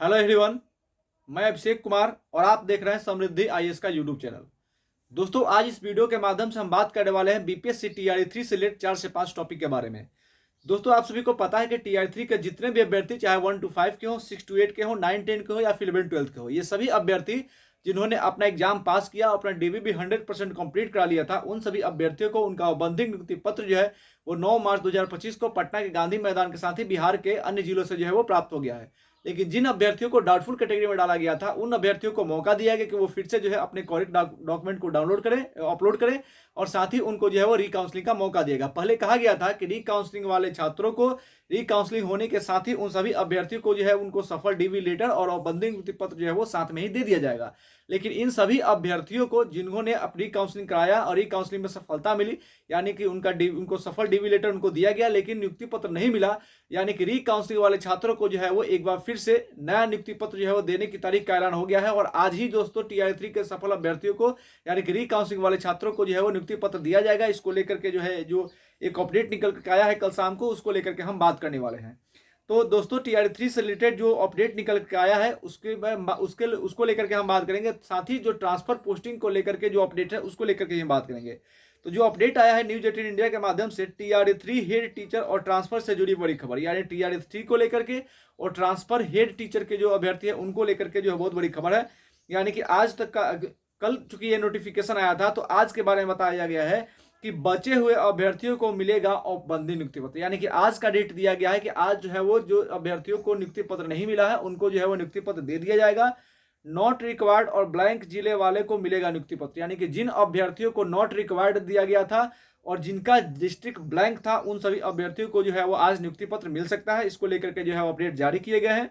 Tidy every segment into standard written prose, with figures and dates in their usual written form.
Hello everyone, मैं अभिषेक कुमार और आप देख रहे हैं समृद्धि आईएएस का यूट्यूब चैनल। दोस्तों, आज इस वीडियो के माध्यम से हम बात करने वाले हैं बीपीएससी टीआरई 3 से रिलेटेड 4 से 5 टॉपिक के बारे में। दोस्तों, आप सभी को पता है कि टीआरई 3 के जितने भी अभ्यर्थी चाहे 1 to 5 के हो, 6 to 8 के हो, 9 10 के हो या फिर 11 12 के हो, ये सभी अभ्यर्थी जिन्होंने अपना एग्जाम पास किया, अपना डीवीबी 100% कंप्लीट करा लिया था, उन सभी अभ्यर्थियों को उनका औपबंधिक नियुक्ति पत्र जो है वो 9 मार्च 2025 को पटना के गांधी मैदान के साथ ही बिहार के अन्य जिलों से जो है वो प्राप्त हो गया है। लेकिन जिन अभ्यर्थियों को डाउटफुल कैटेगरी में डाला गया था, उन अभ्यर्थियों को मौका दिया गया कि वो फिर से जो है अपने करेक्ट डॉक्यूमेंट को डाउनलोड करें, अपलोड करें और साथ ही उनको जो है वो रिकाउंसलिंग का मौका दिएगा। पहले कहा गया था कि रिकाउंसलिंग वाले छात्रों को रिकाउंसलिंग होने के साथ ही उन सभी अभ्यर्थियों को जो है उनको सफल डीवी लेटर और औपबंधिक नियुक्ति पत्र जो है वो साथ में ही दे दिया जाएगा। लेकिन इन सभी अभ्यर्थियों को जिन्होंने अपनी काउंसलिंग कराया और रिकाउंसलिंग में सफलता मिली, यानी कि उनको सफल डीवी लेटर उनको दिया गया लेकिन नियुक्ति पत्र नहीं मिला, यानी कि रिकाउंसलिंग वाले छात्रों को जो है वो एक बार फिर से नया नियुक्ति पत्र जो है वो देने की तारीख का ऐलान हो गया है। और आज ही दोस्तों टीआरई 3 के सफल अभ्यर्थियों को यानी कि रिकाउंसलिंग वाले छात्रों को जो है वो नियुक्ति पत्र दिया जाएगा। इसको लेकर के जो है जो एक अपडेट निकल के आया है कल शाम को, उसको लेकर के हम बात करने वाले हैं। तो दोस्तों, टीआरई 3 से रिलेटेड जो अपडेट निकल के आया है उसको लेकर के हम बात करेंगे। साथ ही जो ट्रांसफर पोस्टिंग को लेकर के जो अपडेट है उसको लेकर के हम बात करेंगे। तो जो अपडेट आया है न्यूज 18 इंडिया के माध्यम से, टीआरई 3 हेड टीचर और ट्रांसफर से जुड़ी बड़ी खबर, यानी टीआरई 3 को लेकर के और ट्रांसफर हेड टीचर के जो अभ्यर्थी है उनको लेकर के जो है बहुत बड़ी खबर है। यानी कि आज तक का, कल चूंकि ये नोटिफिकेशन आया था तो आज के बारे में बताया गया है कि बचे हुए अभ्यर्थियों को मिलेगा औपबंधिक नियुक्ति पत्र। यानी कि आज का डेट दिया गया है कि आज जो है वो जो अभ्यर्थियों को नियुक्ति पत्र नहीं मिला है उनको जो है वो नियुक्ति पत्र दे दिया जाएगा। नॉट रिक्वायर्ड और ब्लैंक जिले वाले को मिलेगा नियुक्ति पत्र, यानी कि जिन अभ्यर्थियों को नॉट रिक्वायर्ड दिया गया था और जिनका डिस्ट्रिक्ट ब्लैंक था, उन सभी अभ्यर्थियों को जो है वो आज नियुक्ति पत्र मिल सकता है। इसको लेकर के जो है अपडेट जारी किए गए हैं।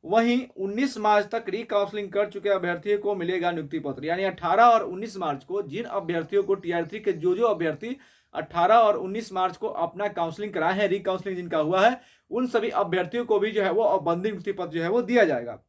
वहीं 19 मार्च तक रिकाउंसलिंग कर चुके अभ्यर्थियों को मिलेगा नियुक्ति पत्र, यानी 18 और 19 मार्च को जिन अभ्यर्थियों को टीआरई 3 के जो अभ्यर्थी 18 और 19 मार्च को अपना काउंसलिंग कराए हैं, रिकाउंसलिंग जिनका हुआ है, उन सभी अभ्यर्थियों को भी जो है वो औपबंधिक नियुक्ति पत्र जो है वो दिया जाएगा।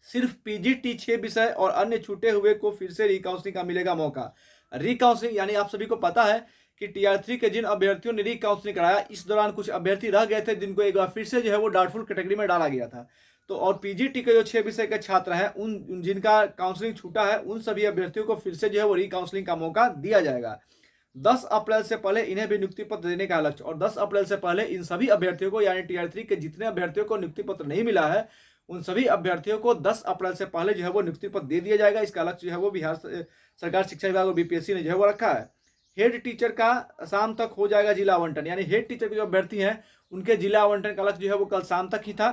सिर्फ पीजीटी 6 विषय और अन्य छूटे हुए को फिर से रिकाउंसलिंग का मिलेगा मौका। रिकाउंसलिंग यानी आप सभी को पता है कि टीआरई 3 के जिन अभ्यर्थियों ने रिकाउंसलिंग कराया, इस दौरान कुछ अभ्यर्थी रह गए थे जिनको एक बार फिर से जो है वो डाउटफुल कैटेगरी में डाला गया था। तो और पीजीटी के जो 6 विषय के छात्र हैं, उन जिनका काउंसलिंग छूटा है, उन सभी अभ्यर्थियों को फिर से जो है वो रिकाउंसलिंग का मौका दिया जाएगा। 10 अप्रैल से पहले इन्हें भी नियुक्ति पत्र देने का लक्ष्य, और 10 अप्रैल से पहले इन सभी अभ्यर्थियों को यानी टीआरई 3 के जितने अभ्यर्थियों को नियुक्ति पत्र नहीं मिला है, उन सभी अभ्यर्थियों को 10 अप्रैल से पहले जो है वो नियुक्ति पत्र दे दिया जाएगा। इसका लक्ष्य जो है वो बिहार सरकार शिक्षा विभाग और बीपीएससी ने जो है वो रखा है। हेड टीचर का शाम तक हो जाएगा जिला आवंटन, यानी हेड टीचर के जो अभ्यर्थी हैं उनके जिला आवंटन का लक्ष्य जो है वो कल शाम तक ही था।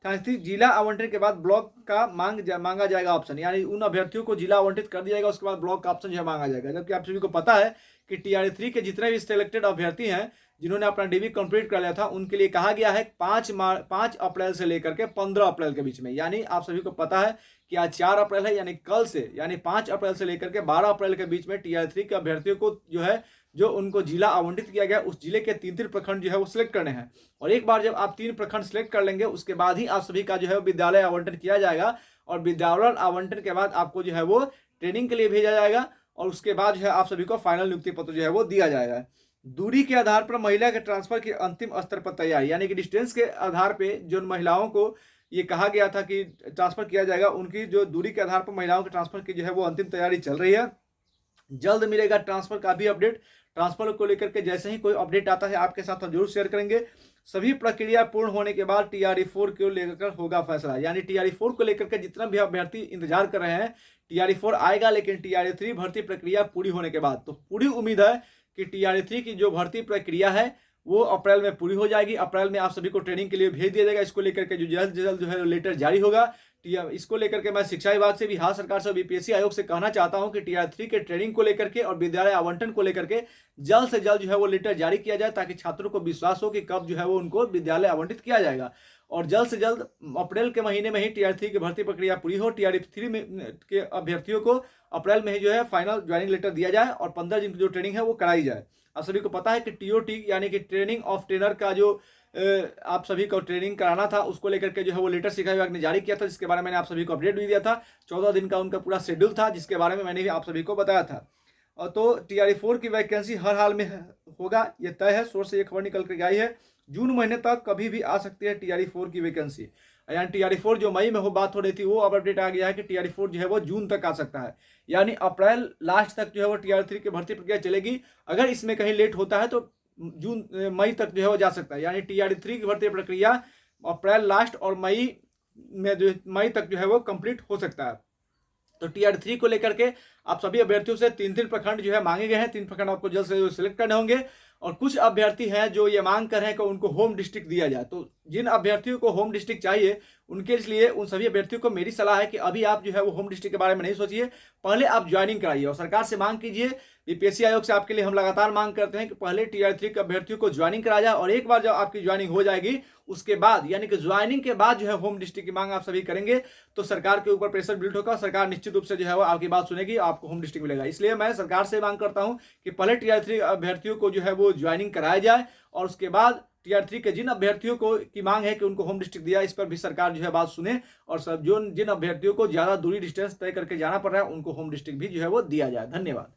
साथ ही जिला आवंटन के बाद ब्लॉक का मांगा जाएगा ऑप्शन, यानी उन अभ्यर्थियों को जिला आवंटित कर दिया जाएगा, उसके बाद ब्लॉक का ऑप्शन जो है मांगा जाएगा। जबकि आप सभी को पता है कि टीआरई 3 के जितने भी सिलेक्टेड अभ्यर्थी हैं जिन्होंने अपना डीवी कंप्लीट कर लिया था, उनके लिए कहा गया है 5 अप्रैल से लेकर के 15 अप्रैल के बीच में, यानी आप सभी को पता है कि आज 4 अप्रैल है, यानी कल से यानी 5 अप्रैल से लेकर के 12 अप्रैल के बीच में टीआरई 3 के अभ्यर्थियों को जो है जो उनको जिला आवंटित किया गया, उस जिले के 3 प्रखंड जो है वो सिलेक्ट करने हैं। और एक बार जब आप 3 प्रखंड सिलेक्ट कर लेंगे, उसके बाद ही आप सभी का जो है विद्यालय आवंटन किया जाएगा और विद्यालय आवंटन के बाद आपको जो है वो ट्रेनिंग के लिए भेजा जाएगा और उसके बाद जो है आप सभी को फाइनल नियुक्ति पत्र जो है वो दिया जाएगा। दूरी के आधार पर महिला के ट्रांसफर की अंतिम स्तर पर तैयारी, यानी कि डिस्टेंस के आधार पे जो महिलाओं को ये कहा गया था कि ट्रांसफर किया जाएगा, उनकी जो दूरी के आधार पर महिलाओं के ट्रांसफर की जो है वो अंतिम तैयारी चल रही है। जल्द मिलेगा ट्रांसफर का भी अपडेट। ट्रांसफर को लेकर के जैसे ही कोई अपडेट आता है आपके साथ हम जरूर शेयर करेंगे। सभी प्रक्रिया पूर्ण होने के बाद टीआरई 4 को लेकर होगा फैसला, यानी टीआरई 4 को लेकर के जितना भी अभ्यर्थी इंतजार कर रहे हैं, टीआरई 4 आएगा लेकिन टीआरई 3 भर्ती प्रक्रिया पूरी होने के बाद। तो पूरी उम्मीद है कि टीआरई 3 की जो भर्ती प्रक्रिया है वो अप्रैल में पूरी हो जाएगी। अप्रैल में आप सभी को ट्रेनिंग के लिए भेज दिया जाएगा। इसको लेकर के जो जल्द से जल्द जो है लेटर जारी होगा। इसको लेकर के मैं शिक्षा विभाग से, बिहार सरकार से, बीपीएससी आयोग से कहना चाहता हूं कि टीआरई 3 के ट्रेनिंग को लेकर के और विद्यालय आवंटन को लेकर के जल्द से जल्द जो है वो लेटर जारी किया जाए, ताकि छात्रों को विश्वास हो कि कब जो है वो उनको विद्यालय आवंटित किया जाएगा। और जल्द से जल्द अप्रैल के महीने में ही टीआरई 3 की भर्ती प्रक्रिया पूरी हो, टीआरई 3 के अभ्यर्थियों को अप्रैल में ही जो है फाइनल ज्वाइनिंग लेटर दिया जाए और 15 दिन की जो ट्रेनिंग है वो कराई जाए। आप सभी को पता है कि टीओटी यानी कि ट्रेनिंग ऑफ ट्रेनर का जो आप सभी को ट्रेनिंग कराना था, उसको लेकर के जो है वो लेटर शिक्षा विभाग ने जारी किया था, जिसके बारे में मैंने आप सभी को अपडेट भी दिया था। 14 दिन का उनका पूरा शेड्यूल था, जिसके बारे में मैंने भी आप सभी को बताया था। और तो टीआरई 4 की वैकेंसी हर हाल में होगा, ये तय है। सोर्स से ये खबर निकल कर आई है। जून महीने तक कभी भी आ सकती है TRE-4 की वैकेंसी। यानी TRE-4 जो मई में हो बात हो रही थी, वो अब अपडेट आ गया है कि TRE-4 जो है वो जून तक आ सकता है। यानी अप्रैल लास्ट तक जो है वो TRE-3 की भर्ती प्रक्रिया चलेगी। अगर इसमें कहीं लेट होता है तो मई तक जो है वो जा सकता है। यानी TRE-3 की भर्ती प्रक्रिया अप्रैल लास्ट और मई तक जो है वो कंप्लीट हो सकता है। तो TRE-3 को लेकर के आप सभी अभ्यर्थियों से 3 प्रखंड जो है मांगे गए हैं। 3 प्रखंड आपको जल्द से जल्द सिलेक्ट करने होंगे। और कुछ अभ्यर्थी हैं जो ये मांग कर रहे हैं कि उनको होम डिस्ट्रिक्ट दिया जाए। तो जिन अभ्यर्थियों को होम डिस्ट्रिक्ट चाहिए, उनके लिए उन सभी अभ्यर्थियों को मेरी सलाह है कि अभी आप जो है वो होम डिस्ट्रिक्ट के बारे में नहीं सोचिए, पहले आप ज्वाइनिंग कराइए और सरकार से मांग कीजिए। बीपीएससी आयोग से आपके लिए हम लगातार मांग करते हैं कि पहले TRE-3 के अभ्यर्थियों को ज्वाइनिंग कराया जाए, और एक बार जब आपकी ज्वाइनिंग हो जाएगी उसके बाद, यानी कि ज्वाइनिंग के बाद जो है होम डिस्ट्रिक्ट की मांग आप सभी करेंगे तो सरकार के ऊपर प्रेशर बिल्ड होगा। सरकार निश्चित रूप से जो है वो आपकी बात सुनेगी, आपको होम डिस्ट्रिक्ट मिलेगा। इसलिए मैं सरकार से मांग करता हूं कि पहले TRE-3 अभ्यर्थियों को जो है वो ज्वाइनिंग कराया जाए, और उसके बाद TRE-3 के जिन अभ्यर्थियों को की मांग है कि उनको होम डिस्ट्रिक्ट दिया, इस पर भी सरकार जो है बात सुने, और सब जिन अभ्यर्थियों को ज्यादा दूरी डिस्टेंस तय करके जाना पड़ रहा है उनको होम डिस्ट्रिक्ट भी जो है वो दिया जाए। धन्यवाद।